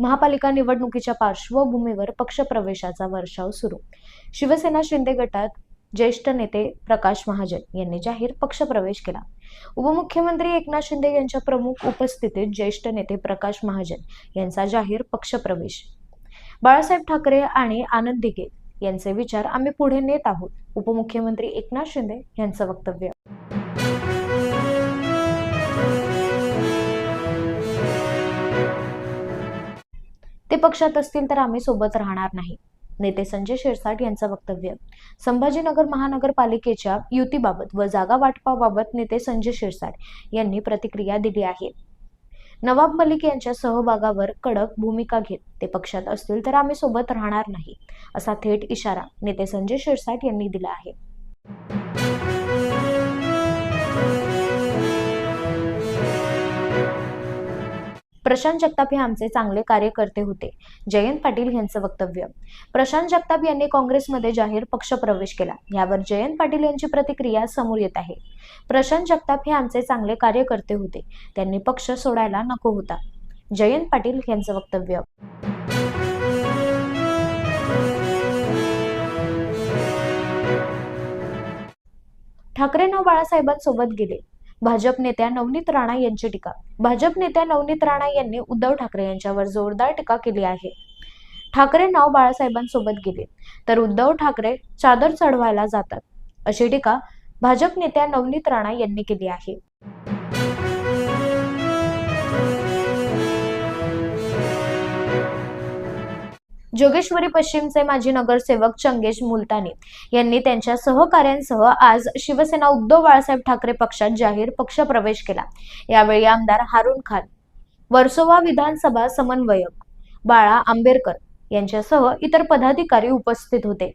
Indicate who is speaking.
Speaker 1: महापालिका निवडणुकीच्या पार्श्वभूमीवर पक्षप्रवेशाचा वर्षाव सुरू. शिवसेना शिंदे गटात ज्येष्ठ नेते प्रकाश महाजन यांनी जाहीर पक्षप्रवेश केला. उपमुख्यमंत्री एकनाथ शिंदे यांच्या प्रमुख उपस्थितीत ज्येष्ठ नेते प्रकाश महाजन यांचा जाहीर पक्षप्रवेश. बाळासाहेब ठाकरे आणि आनंद दिघे यांचे विचार आम्ही पुढे नेत आहोत. उपमुख्यमंत्री एकनाथ शिंदे यांचं वक्तव्य. ते पक्षात असतील तर आम्ही सोबत राहणार नाही. नेते संजय शिरसाट यांचं वक्तव्य. संभाजीनगर महानगरपालिकेच्या युतीबाबत व जागा वाटपाबाबत नेते संजय शिरसाट यांनी प्रतिक्रिया दिली आहे. नवाब मलिक यांच्या सहभागावर कडक भूमिका घेत ते पक्षात असतील तर आम्ही सोबत राहणार नाही, असा थेट इशारा नेते संजय शिरसाट यांनी दिला आहे. प्रशांत जगताप हे आमचे चांगले कार्यकर्ते होते. जयंत पाटील यांचं वक्तव्य. प्रशांत जगताप यांनी काँग्रेसमध्ये जाहीर पक्षप्रवेश केला. यावर जयंत पाटील यांची प्रतिक्रिया समोर येत आहे. प्रशांत जगताप हे आमचे चांगले कार्यकर्ते होते. त्यांनी पक्ष सोडायला नको होता. जयंत पाटील यांचं वक्तव्य. ठाकरेंना बाळासाहेबांसोबत गेले. भाजप नेत्या नवनीत राणा यांची टीका. भाजप नेत्या नवनीत राणा यांनी उद्धव ठाकरे यांच्यावर जोरदार टीका केली आहे. ठाकरे नाव बाळासाहेबांसोबत गेले तर उद्धव ठाकरे चादर चढवायला जातात, अशी टीका भाजप नेत्या नवनीत राणा यांनी केली आहे. जोगेश्वरी पश्चिमचे माजी नगरसेवक चंगेश मुलतानी यांनी त्यांच्या सहकाऱ्यांसह आज शिवसेना उद्धव बाळासाहेब ठाकरे पक्षात जाहीर पक्षप्रवेश केला. यावेळी आमदार हारून खान, वर्सोवा विधानसभा समन्वयक बाळा आंबेडकर यांच्यासह इतर पदाधिकारी उपस्थित होते.